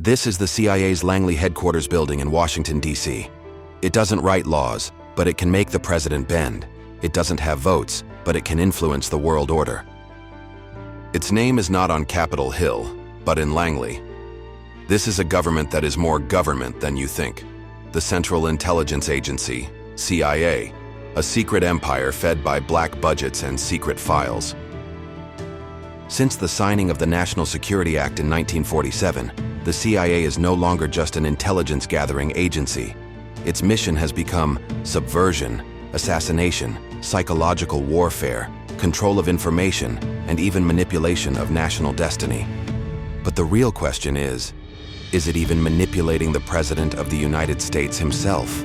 This is the CIA's Langley headquarters building in Washington, D.C. It doesn't write laws, but it can make the president bend. It doesn't have votes, but it can influence the world order. Its name is not on Capitol Hill, but in Langley. This is a government that is more government than you think. The Central Intelligence Agency, CIA, a secret empire fed by black budgets and secret files. Since the signing of the National Security Act in 1947, the CIA is no longer just an intelligence-gathering agency. Its mission has become subversion, assassination, psychological warfare, control of information, and even manipulation of national destiny. But the real question is it even manipulating the President of the United States himself?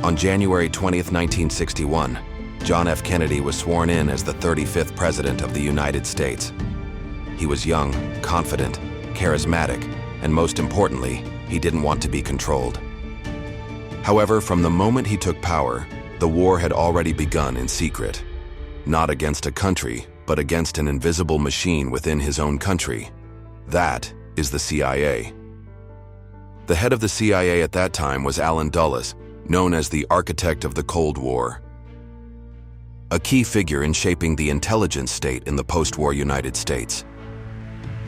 On January 20th, 1961, John F. Kennedy was sworn in as the 35th President of the United States. He was young, confident, charismatic, and most importantly, he didn't want to be controlled. However, from the moment he took power, the war had already begun in secret. Not against a country, but against an invisible machine within his own country. That is the CIA. The head of the CIA at that time was Allen Dulles, known as the architect of the Cold War. A key figure in shaping the intelligence state in the post-war United States.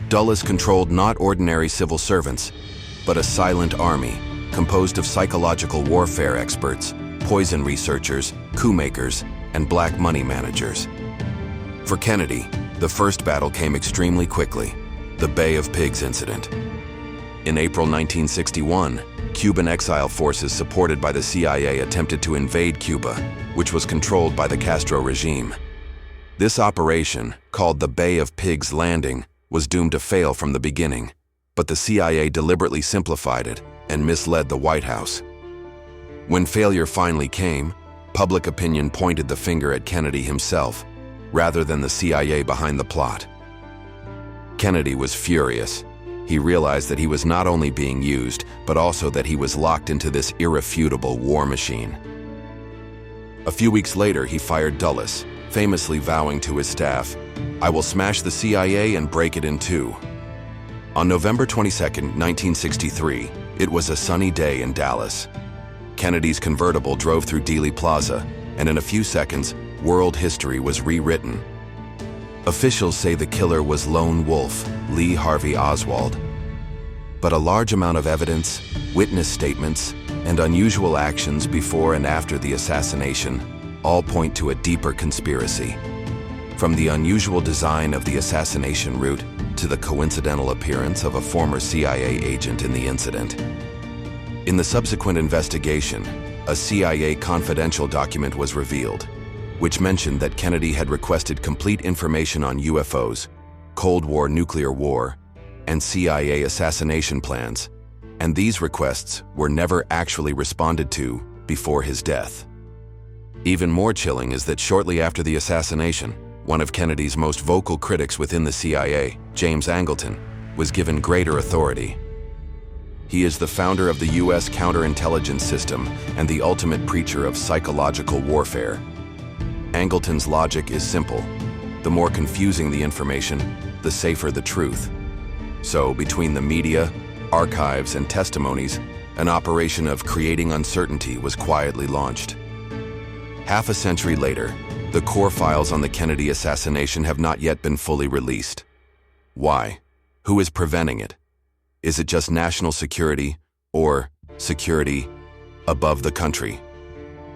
Dulles controlled not ordinary civil servants, but a silent army composed of psychological warfare experts, poison researchers, coup makers, and black money managers. For Kennedy, the first battle came extremely quickly, the Bay of Pigs incident. In April 1961, Cuban exile forces supported by the CIA attempted to invade Cuba, which was controlled by the Castro regime. This operation, called the Bay of Pigs Landing, was doomed to fail from the beginning, but the CIA deliberately simplified it and misled the White House. When failure finally came, public opinion pointed the finger at Kennedy himself, rather than the CIA behind the plot. Kennedy was furious. He realized that he was not only being used, but also that he was locked into this irrefutable war machine. A few weeks later, he fired Dulles, famously vowing to his staff, "I will smash the CIA and break it in two." On November 22, 1963, it was a sunny day in Dallas. Kennedy's convertible drove through Dealey Plaza, and in a few seconds, world history was rewritten. Officials say the killer was Lone Wolf, Lee Harvey Oswald. But a large amount of evidence, witness statements, and unusual actions before and after the assassination all point to a deeper conspiracy. From the unusual design of the assassination route to the coincidental appearance of a former CIA agent in the incident. In the subsequent investigation, a CIA confidential document was revealed, which mentioned that Kennedy had requested complete information on UFOs, Cold War nuclear war, and CIA assassination plans, and these requests were never actually responded to before his death. Even more chilling is that shortly after the assassination, one of Kennedy's most vocal critics within the CIA, James Angleton, was given greater authority. He is the founder of the U.S. counterintelligence system and the ultimate preacher of psychological warfare. Angleton's logic is simple. The more confusing the information, the safer the truth. So, between the media, archives, and testimonies, an operation of creating uncertainty was quietly launched. Half a century later, the core files on the Kennedy assassination have not yet been fully released. Why? Who is preventing it? Is it just national security, or security above the country?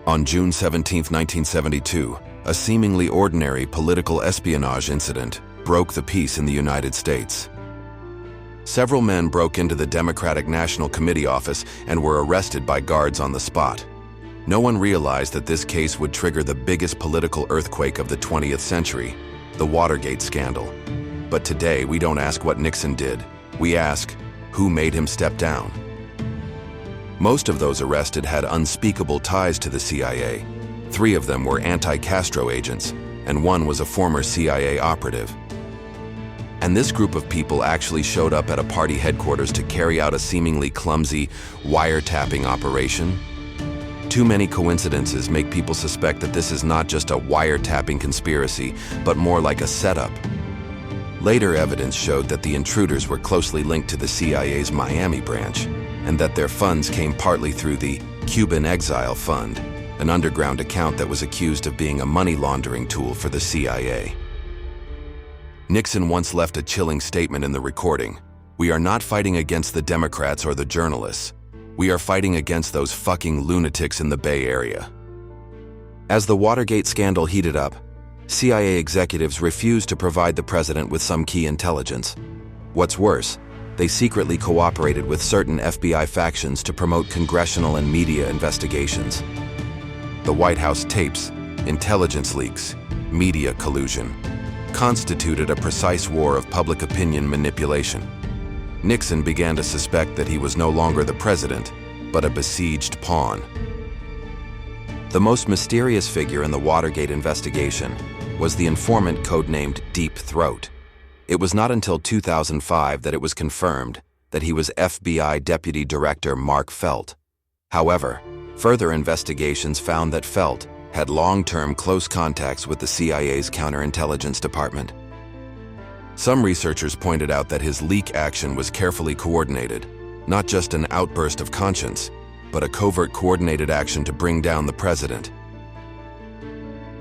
On June 17, 1972, a seemingly ordinary political espionage incident broke the peace in the United States. Several men broke into the Democratic National Committee office and were arrested by guards on the spot. No one realized that this case would trigger the biggest political earthquake of the 20th century, the Watergate scandal. But today, we don't ask what Nixon did. We ask, who made him step down? Most of those arrested had unspeakable ties to the CIA. 3 of them were anti-Castro agents, and 1 was a former CIA operative. And this group of people actually showed up at a party headquarters to carry out a seemingly clumsy wiretapping operation. Too many coincidences make people suspect that this is not just a wiretapping conspiracy, but more like a setup. Later evidence showed that the intruders were closely linked to the CIA's Miami branch, and that their funds came partly through the Cuban Exile Fund, an underground account that was accused of being a money laundering tool for the CIA. Nixon once left a chilling statement in the recording: "We are not fighting against the Democrats or the journalists. We are fighting against those fucking lunatics in the Bay Area." As the Watergate scandal heated up, CIA executives refused to provide the president with some key intelligence. What's worse, they secretly cooperated with certain FBI factions to promote congressional and media investigations. The White House tapes, intelligence leaks, media collusion constituted a precise war of public opinion manipulation. Nixon began to suspect that he was no longer the president, but a besieged pawn. The most mysterious figure in the Watergate investigation was the informant codenamed Deep Throat. It was not until 2005 that it was confirmed that he was FBI Deputy Director Mark Felt. However, further investigations found that Felt had long-term close contacts with the CIA's counterintelligence department. Some researchers pointed out that his leak action was carefully coordinated, not just an outburst of conscience, but a covert coordinated action to bring down the president.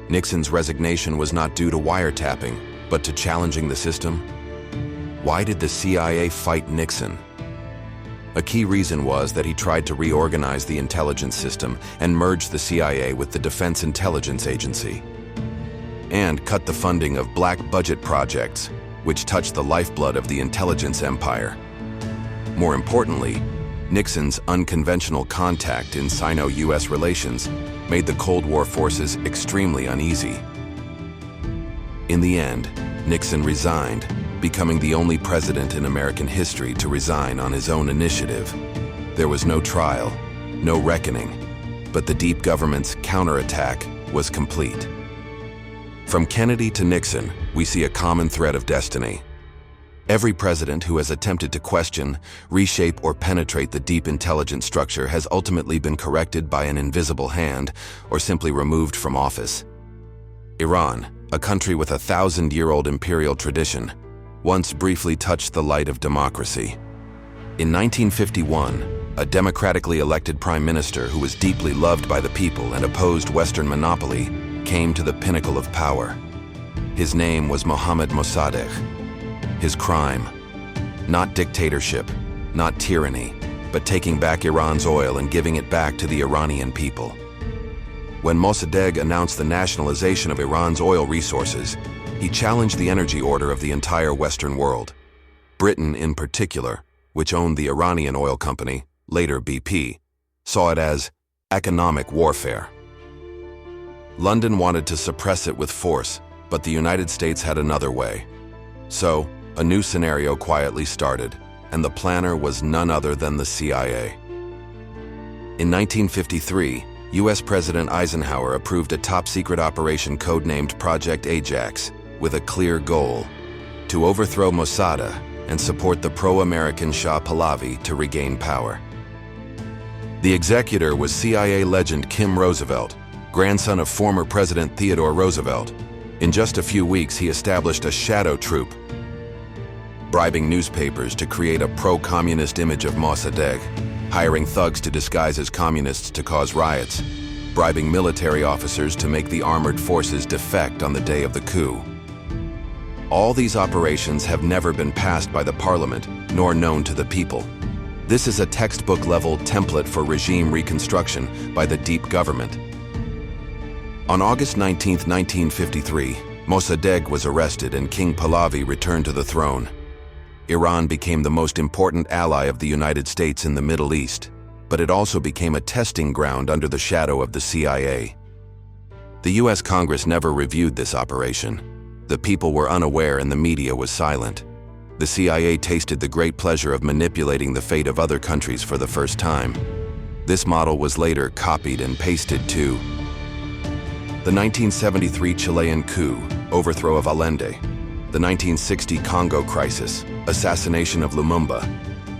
Nixon's resignation was not due to wiretapping, but to challenging the system. Why did the CIA fight Nixon? A key reason was that he tried to reorganize the intelligence system and merge the CIA with the Defense Intelligence Agency, and cut the funding of black budget projects, which touched the lifeblood of the intelligence empire. More importantly, Nixon's unconventional contact in Sino-US relations made the Cold War forces extremely uneasy. In the end, Nixon resigned, becoming the only president in American history to resign on his own initiative. There was no trial, no reckoning, but the deep government's counterattack was complete. From Kennedy to Nixon, we see a common thread of destiny. Every president who has attempted to question, reshape, or penetrate the deep intelligence structure has ultimately been corrected by an invisible hand or simply removed from office. Iran, a country with a 1,000-year-old imperial tradition, once briefly touched the light of democracy. In 1951, a democratically elected prime minister who was deeply loved by the people and opposed Western monopoly came to the pinnacle of power. His name was Mohammad Mossadegh. His crime: not dictatorship, not tyranny, but taking back Iran's oil and giving it back to the Iranian people. When Mossadegh announced the nationalization of Iran's oil resources, he challenged the energy order of the entire Western world. Britain, in particular, which owned the Iranian oil company, later BP, saw it as economic warfare. London wanted to suppress it with force, but the United States had another way. So, a new scenario quietly started, and the planner was none other than the CIA. In 1953, US President Eisenhower approved a top-secret operation codenamed Project Ajax, with a clear goal: to overthrow Mossadegh and support the pro-American Shah Pahlavi to regain power. The executor was CIA legend Kim Roosevelt, grandson of former President Theodore Roosevelt. In just a few weeks, he established a shadow troop, bribing newspapers to create a pro-communist image of Mossadegh, hiring thugs to disguise as communists to cause riots, bribing military officers to make the armored forces defect on the day of the coup. All these operations have never been passed by the parliament, nor known to the people. This is a textbook-level template for regime reconstruction by the deep government. On August 19, 1953, Mossadegh was arrested and King Pahlavi returned to the throne. Iran became the most important ally of the United States in the Middle East, but it also became a testing ground under the shadow of the CIA. The US Congress never reviewed this operation. The people were unaware and the media was silent. The CIA tasted the great pleasure of manipulating the fate of other countries for the first time. This model was later copied and pasted to the 1973 Chilean coup, overthrow of Allende, the 1960 Congo crisis, assassination of Lumumba,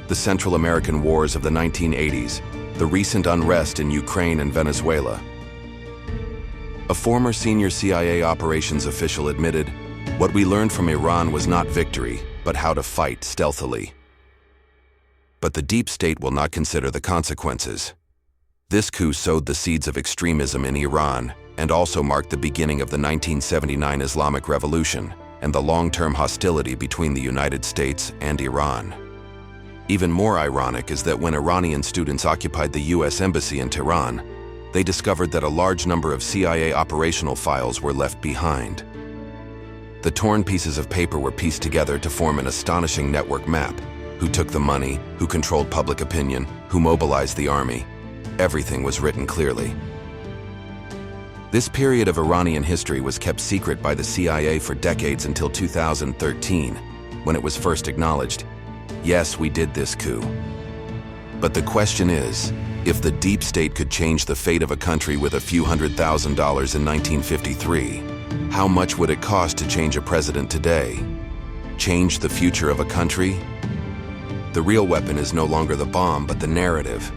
the Central American wars of the 1980s, the recent unrest in Ukraine and Venezuela. A former senior CIA operations official admitted, What we learned from Iran was not victory, but how to fight stealthily. But the deep state will not consider the consequences. This coup sowed the seeds of extremism in Iran and also marked the beginning of the 1979 Islamic Revolution and the long-term hostility between the United States and Iran. Even more ironic is that when Iranian students occupied the U.S. Embassy in Tehran, they discovered that a large number of CIA operational files were left behind. The torn pieces of paper were pieced together to form an astonishing network map. Who took the money, who controlled public opinion, who mobilized the army. Everything was written clearly. This period of Iranian history was kept secret by the CIA for decades until 2013, when it was first acknowledged. Yes, we did this coup. But the question is, if the deep state could change the fate of a country with a few $100,000 in 1953, how much would it cost to change a president today? Change the future of a country? The real weapon is no longer the bomb, but the narrative.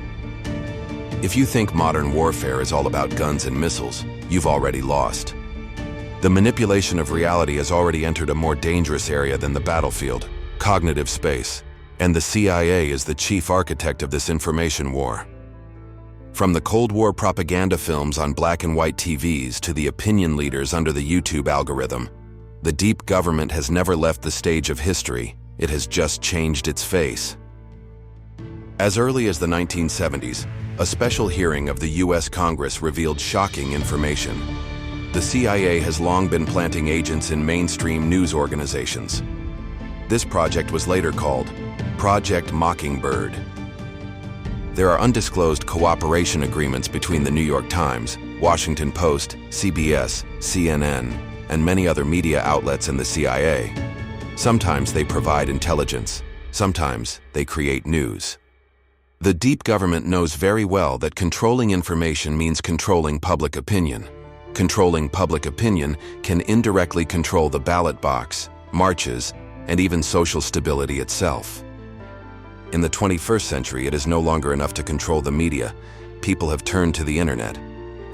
If you think modern warfare is all about guns and missiles, you've already lost. The manipulation of reality has already entered a more dangerous area than the battlefield, cognitive space, and the CIA is the chief architect of this information war. From the Cold War propaganda films on black and white TVs to the opinion leaders under the YouTube algorithm, the deep government has never left the stage of history, it has just changed its face. As early as the 1970s, a special hearing of the U.S. Congress revealed shocking information. The CIA has long been planting agents in mainstream news organizations. This project was later called Project Mockingbird. There are undisclosed cooperation agreements between the New York Times, Washington Post, CBS, CNN, and many other media outlets and the CIA. Sometimes they provide intelligence, sometimes they create news. The deep government knows very well that controlling information means controlling public opinion. Controlling public opinion can indirectly control the ballot box, marches, and even social stability itself. In the 21st century, it is no longer enough to control the media. People have turned to the internet.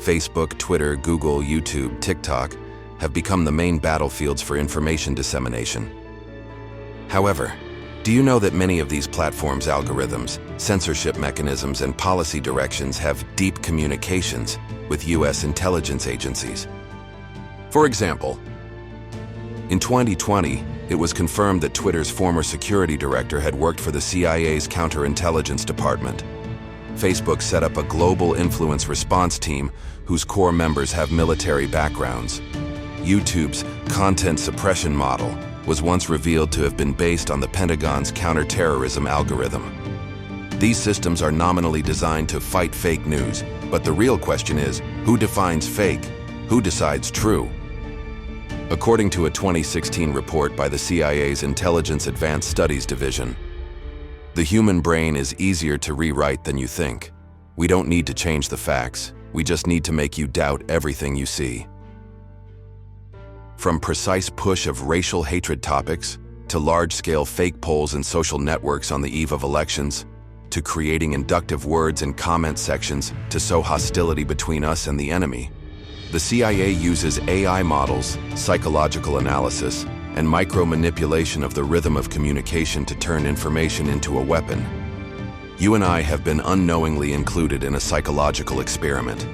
Facebook, Twitter, Google, YouTube, TikTok have become the main battlefields for information dissemination. However, do you know that many of these platforms' algorithms, censorship mechanisms, and policy directions have deep communications with U.S. intelligence agencies? For example, in 2020, it was confirmed that Twitter's former security director had worked for the CIA's counterintelligence department. Facebook set up a global influence response team whose core members have military backgrounds. YouTube's content suppression model was once revealed to have been based on the Pentagon's counterterrorism algorithm. These systems are nominally designed to fight fake news, but the real question is, who defines fake? Who decides true? According to a 2016 report by the CIA's Intelligence Advanced Studies Division, the human brain is easier to rewrite than you think. We don't need to change the facts. We just need to make you doubt everything you see. From precise push of racial hatred topics, to large-scale fake polls and social networks on the eve of elections, to creating inductive words and comment sections to sow hostility between us and the enemy, the CIA uses AI models, psychological analysis, and micro-manipulation of the rhythm of communication to turn information into a weapon. You and I have been unknowingly included in a psychological experiment.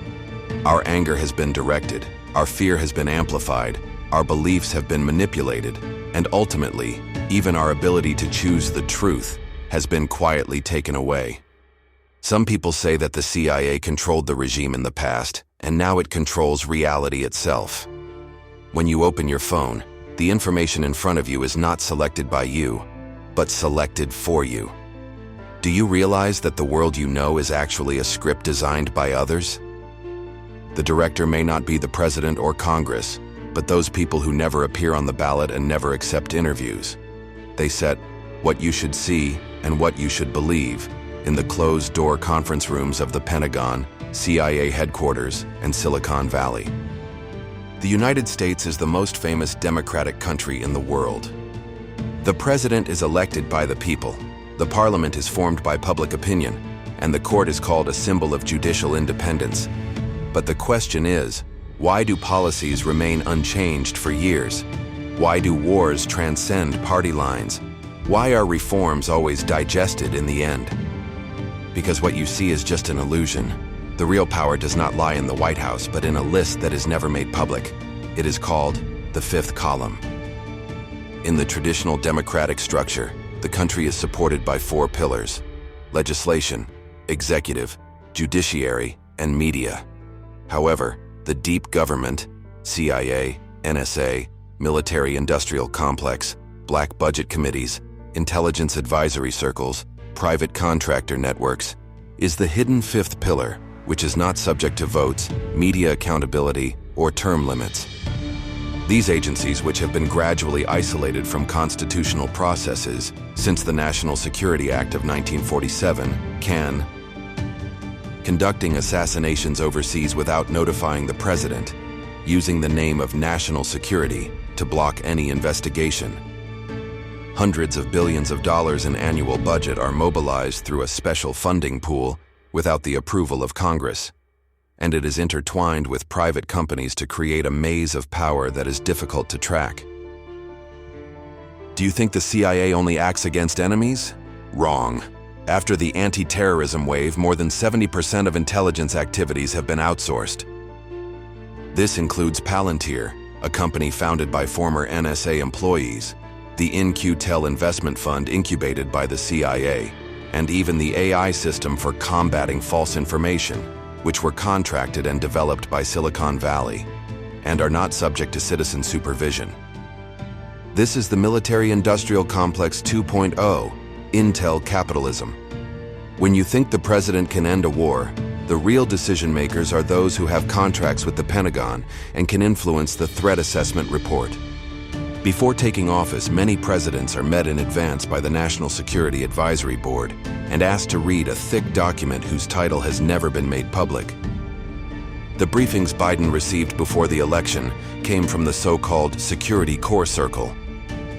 Our anger has been directed, our fear has been amplified, our beliefs have been manipulated, and ultimately, even our ability to choose the truth has been quietly taken away. Some people say that the CIA controlled the regime in the past, and now it controls reality itself. When you open your phone, the information in front of you is not selected by you, but selected for you. Do you realize that the world you know is actually a script designed by others? The director may not be the president or Congress, but those people who never appear on the ballot and never accept interviews. They set what you should see and what you should believe in the closed-door conference rooms of the Pentagon, CIA headquarters, and Silicon Valley. The United States is the most famous democratic country in the world. The president is elected by the people, the parliament is formed by public opinion, and the court is called a symbol of judicial independence. But the question is, why do policies remain unchanged for years? Why do wars transcend party lines? Why are reforms always digested in the end? Because what you see is just an illusion. The real power does not lie in the White House, but in a list that is never made public. It is called the fifth column. In the traditional democratic structure, the country is supported by four pillars: legislation, executive, judiciary, and media. However, the deep government, CIA, NSA, military-industrial complex, black budget committees, intelligence advisory circles, private contractor networks, is the hidden fifth pillar, which is not subject to votes, media accountability, or term limits. These agencies, which have been gradually isolated from constitutional processes since the National Security Act of 1947, can conducting assassinations overseas without notifying the president, using the name of national security to block any investigation. Hundreds of billions of dollars in annual budget are mobilized through a special funding pool without the approval of Congress, and it is intertwined with private companies to create a maze of power that is difficult to track. Do you think the CIA only acts against enemies? Wrong. After the anti-terrorism wave, more than 70% of intelligence activities have been outsourced. This includes Palantir, a company founded by former NSA employees, the In-Q-Tel investment fund incubated by the CIA, and even the AI system for combating false information, which were contracted and developed by Silicon Valley, and are not subject to citizen supervision. This is the military-industrial complex 2.0, Intel capitalism. When you think the president can end a war, the real decision-makers are those who have contracts with the Pentagon and can influence the threat assessment report. Before taking office, many presidents are met in advance by the National Security Advisory Board and asked to read a thick document whose title has never been made public. The briefings Biden received before the election came from the so-called Security Core Circle.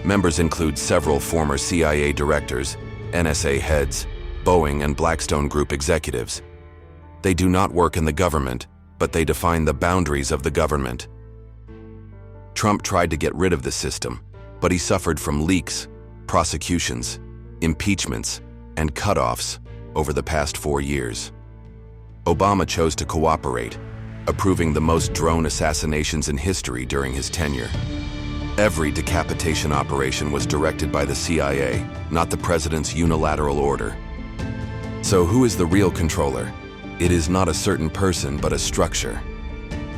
Members include several former CIA directors, NSA heads, Boeing and Blackstone Group executives. They do not work in the government, but they define the boundaries of the government. Trump tried to get rid of the system, but he suffered from leaks, prosecutions, impeachments, and cutoffs over the past 4 years. Obama chose to cooperate, approving the most drone assassinations in history during his tenure. Every decapitation operation was directed by the CIA, not the president's unilateral order. So who is the real controller? It is not a certain person, but a structure.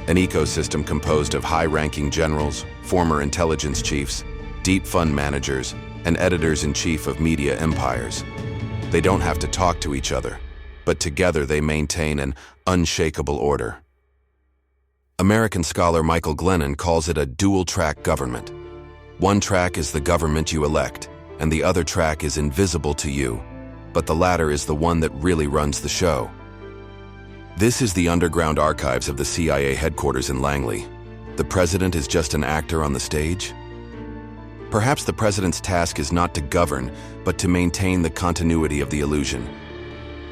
An ecosystem composed of high-ranking generals, former intelligence chiefs, deep fund managers, and editors-in-chief of media empires. They don't have to talk to each other, but together they maintain an unshakable order. American scholar Michael Glennon calls it a dual-track government. One track is the government you elect, and the other track is invisible to you, but the latter is the one that really runs the show. This is the underground archives of the CIA headquarters in Langley. The president is just an actor on the stage? Perhaps the president's task is not to govern, but to maintain the continuity of the illusion.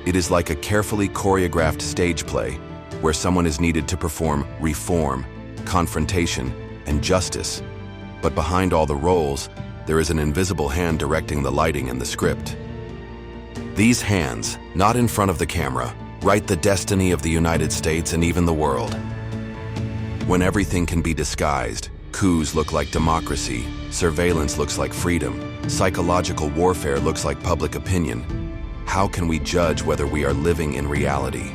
It is like a carefully choreographed stage play, where someone is needed to perform reform, confrontation, and justice. But behind all the roles, there is an invisible hand directing the lighting and the script. These hands, not in front of the camera, write the destiny of the United States and even the world. When everything can be disguised, coups look like democracy, surveillance looks like freedom, psychological warfare looks like public opinion, how can we judge whether we are living in reality?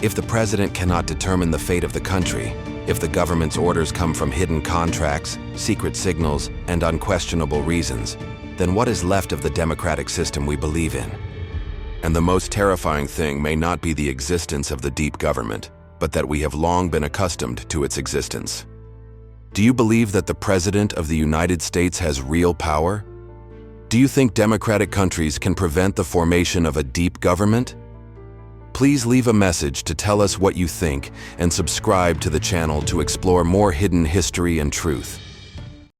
If the president cannot determine the fate of the country, if the government's orders come from hidden contracts, secret signals, and unquestionable reasons, then what is left of the democratic system we believe in? And the most terrifying thing may not be the existence of the deep government, but that we have long been accustomed to its existence. Do you believe that the President of the United States has real power? Do you think democratic countries can prevent the formation of a deep government? Please leave a message to tell us what you think and subscribe to the channel to explore more hidden history and truth.